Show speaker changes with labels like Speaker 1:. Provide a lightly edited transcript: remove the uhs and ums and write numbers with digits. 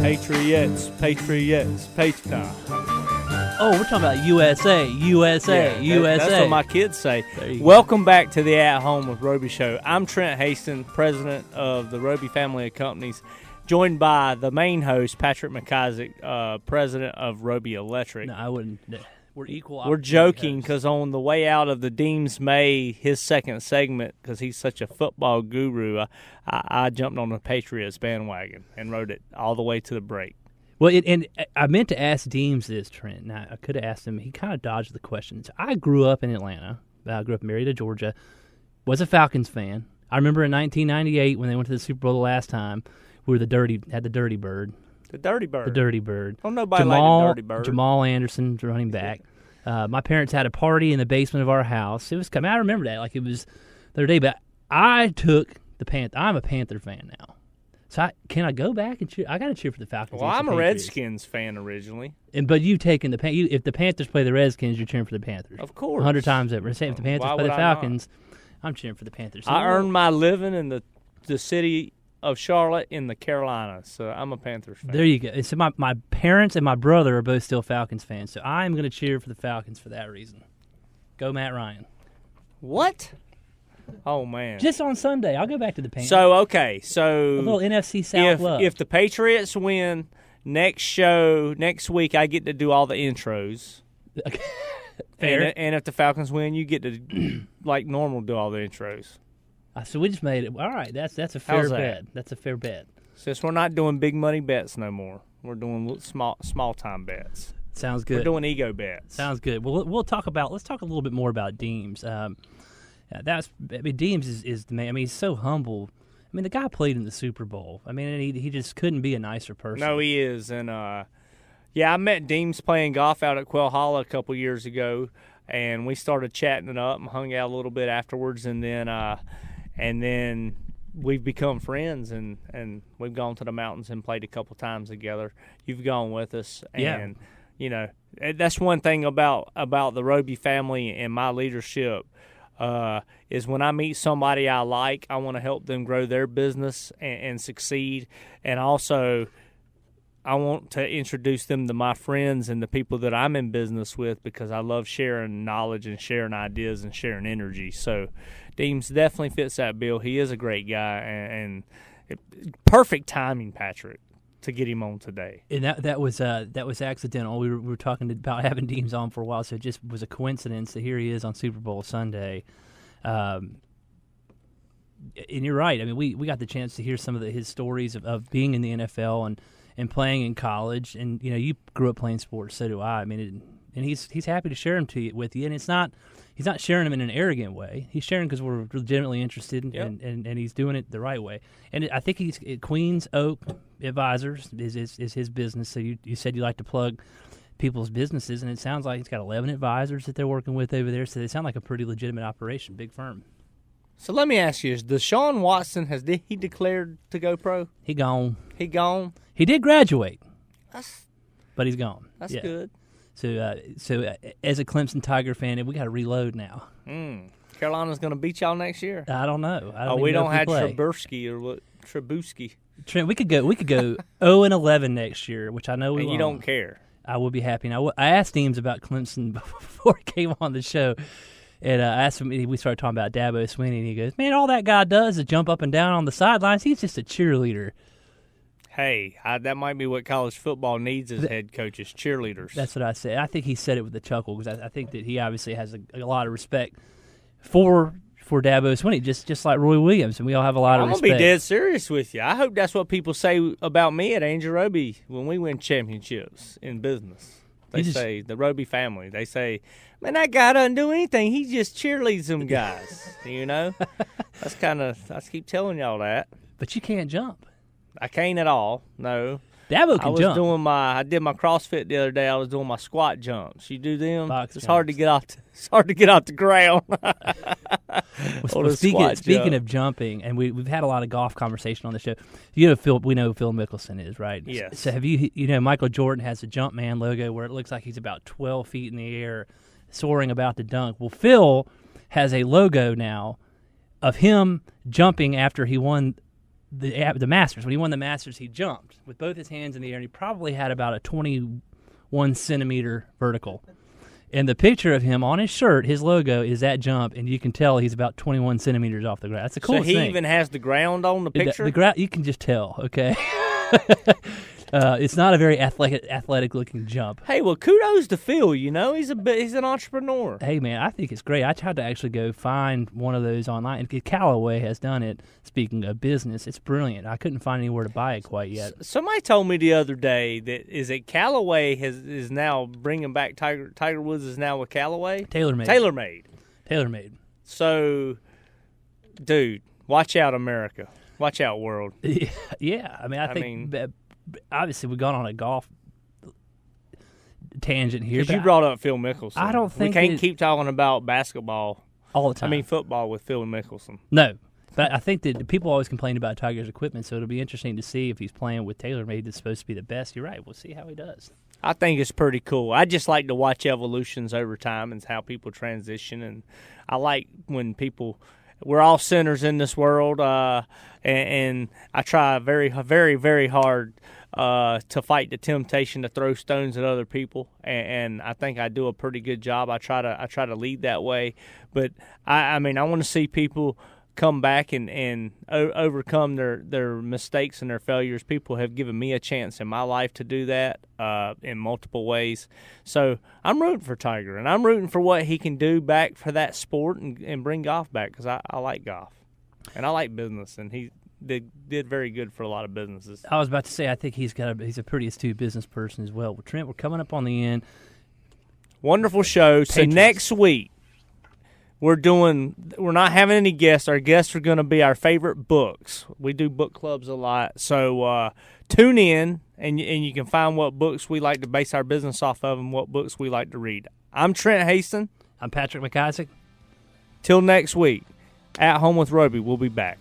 Speaker 1: Patriots. Nah.
Speaker 2: Oh, we're talking about USA.
Speaker 1: That's what my kids say.
Speaker 2: There you
Speaker 1: Welcome back to the At Home with Roby Show. I'm Trent Hastings, president of the Roby family of companies, joined by the main host, Patrick McIsaac, president of Roby Electric.
Speaker 2: No, I wouldn't. We're equal.
Speaker 1: We're joking because on the way out of the Deems May, his second segment, because he's such a football guru, I jumped on the Patriots bandwagon and rode it all the way to the break.
Speaker 2: Well, and I meant to ask Deems this, Trent. And I could have asked him. He kind of dodged the questions. I grew up in Atlanta. I grew up in Marietta, Georgia. Was a Falcons fan. I remember in 1998 when they went to the Super Bowl the last time, we were had the Dirty Bird.
Speaker 1: The Dirty Bird.
Speaker 2: The Dirty Bird.
Speaker 1: Oh, nobody liked the Dirty Bird.
Speaker 2: Jamal Anderson, running back. My parents had a party in the basement of our house. It was coming. I remember that like it was the other day. But I took the Panther. I'm a Panther fan now. So can I go back and cheer? I got to cheer for the Falcons.
Speaker 1: Well, I'm a Redskins fan originally.
Speaker 2: But you've taken if the Panthers play the Redskins, you're cheering for the Panthers.
Speaker 1: Of course.
Speaker 2: 100 times over. Say if the Panthers play the Falcons, I'm cheering for the Panthers.
Speaker 1: I earned my living in the city of Charlotte in the Carolinas, so I'm a Panthers fan.
Speaker 2: There you go. So my parents and my brother are both still Falcons fans, so I'm going to cheer for the Falcons for that reason. Go Matt Ryan.
Speaker 1: What? Oh, man.
Speaker 2: Just on Sunday. I'll go back to the Panthers.
Speaker 1: So, okay.
Speaker 2: A little NFC South love.
Speaker 1: If the Patriots win, next week, I get to do all the intros.
Speaker 2: Okay. Fair.
Speaker 1: And if the Falcons win, you get to, like normal, do all the intros.
Speaker 2: So we just made it. All right. That's a fair bet. That's a fair bet.
Speaker 1: Since we're not doing big money bets no more, we're doing small time bets.
Speaker 2: Sounds good.
Speaker 1: We're doing ego bets.
Speaker 2: Sounds good. Well, let's talk a little bit more about Deems. Deems is the man. I mean, he's so humble. I mean, the guy played in the Super Bowl. I mean, he just couldn't be a nicer person.
Speaker 1: No, he is. And I met Deems playing golf out at Quail Hollow a couple years ago, and we started chatting it up and hung out a little bit afterwards, and then we've become friends, and we've gone to the mountains and played a couple times together. You've gone with us, and you know that's one thing about the Roby family and my leadership. Is when I meet somebody I like, I want to help them grow their business and succeed. And also, I want to introduce them to my friends and the people that I'm in business with because I love sharing knowledge and sharing ideas and sharing energy. So Deems definitely fits that bill. He is a great guy and perfect timing, Patrick, to get him on today.
Speaker 2: And that was accidental. We were talking about having Deems on for a while, so it just was a coincidence that here he is on Super Bowl Sunday. And you're right. I mean, we got the chance to hear some of his stories of being in the NFL and playing in college. And you know, you grew up playing sports, so do I. I mean, and he's happy to share them with you. And he's not sharing them in an arrogant way. He's sharing because we're legitimately interested, and he's doing it the right way. And I think he's Queens Oak Advisors is his business. So you said you like to plug people's businesses, and it sounds like he's got 11 advisors that they're working with over there. So they sound like a pretty legitimate operation, big firm.
Speaker 1: So let me ask you: Deshaun Watson did he declared to go pro?
Speaker 2: He gone.
Speaker 1: He gone.
Speaker 2: He did graduate, but he's gone.
Speaker 1: That's good.
Speaker 2: So as a Clemson Tiger fan, we got to reload now.
Speaker 1: Carolina's going to beat y'all next year.
Speaker 2: I don't know.
Speaker 1: We don't have Trubisky or what? Trubisky.
Speaker 2: Trent, we could go 0-11 next year, which I know we won't.
Speaker 1: You don't care.
Speaker 2: I would be happy. Now, I asked Deems about Clemson before he came on the show, and I asked him. We started talking about Dabo Swinney, and he goes, "Man, all that guy does is jump up and down on the sidelines. He's just a cheerleader."
Speaker 1: Hey, that might be what college football needs as head coaches, cheerleaders.
Speaker 2: That's what I said. I think he said it with a chuckle because I think that he obviously has a lot of respect for Dabo Swinney, just like Roy Williams, and we all have a lot of respect.
Speaker 1: I'm going to be dead serious with you. I hope that's what people say about me at Angel Roby when we win championships in business. They say, the Roby family, they say, man, that guy doesn't do anything. He just cheerleads them guys, you know? I keep telling y'all that.
Speaker 2: But you can't jump.
Speaker 1: I can't at all, no.
Speaker 2: Dabo can jump.
Speaker 1: I did my CrossFit the other day. I was doing my squat jumps. You do them?
Speaker 2: Box
Speaker 1: it's
Speaker 2: jumps.
Speaker 1: hard to get off the ground.
Speaker 2: Speaking of jumping, and we've had a lot of golf conversation on the show. You know, we know who Phil Mickelson is, right?
Speaker 1: Yes.
Speaker 2: So have you know, Michael Jordan has a Jumpman logo where it looks like he's about 12 feet in the air, soaring about to dunk. Well, Phil has a logo now of him jumping after he won the Masters. When he won the Masters, he jumped with both his hands in the air, and he probably had about a 21 centimeter vertical. And the picture of him on his shirt, his logo is that jump, and you can tell he's about 21 centimeters off the ground. That's the coolest thing.
Speaker 1: So he even has the ground on the picture?
Speaker 2: The ground, you can just tell, okay? It's not a very athletic-looking jump.
Speaker 1: Hey, well, kudos to Phil. He's an entrepreneur.
Speaker 2: Hey, man, I think it's great. I tried to actually go find one of those online. And Callaway has done it. Speaking of business, it's brilliant. I couldn't find anywhere to buy it quite yet.
Speaker 1: Somebody told me the other day that Callaway is now bringing back Tiger Woods is now with Callaway.
Speaker 2: TaylorMade.
Speaker 1: So, dude, watch out, America. Watch out, world.
Speaker 2: Yeah. I mean, obviously we've gone on a golf tangent here.
Speaker 1: Because you brought up Phil Mickelson.
Speaker 2: I don't think
Speaker 1: we can't keep talking about basketball
Speaker 2: all the time.
Speaker 1: Football with Phil Mickelson.
Speaker 2: No, but I think that people always complain about Tiger's equipment, so it'll be interesting to see if he's playing with TaylorMade that's supposed to be the best. You're right. We'll see how he does.
Speaker 1: I think it's pretty cool. I just like to watch evolutions over time and how people transition, and I like when people. We're all sinners in this world, and I try very, very, very hard to fight the temptation to throw stones at other people, and I think I do a pretty good job. I try to lead that way, but I want to see people come back and overcome their mistakes and their failures. People have given me a chance in my life to do that in multiple ways. So I'm rooting for Tiger, and I'm rooting for what he can do back for that sport and bring golf back, because I like golf. And I like business, and he did very good for a lot of businesses.
Speaker 2: I was about to say, I think he's a pretty astute business person as well. Well, Trent, we're coming up on the end.
Speaker 1: Wonderful show.
Speaker 2: Patriots.
Speaker 1: So next week, we're not having any guests. Our guests are going to be our favorite books. We do book clubs a lot. So tune in, and you can find what books we like to base our business off of and what books we like to read. I'm Trent Haston.
Speaker 2: I'm Patrick McIsaac.
Speaker 1: Till next week, At Home with Roby. We'll be back.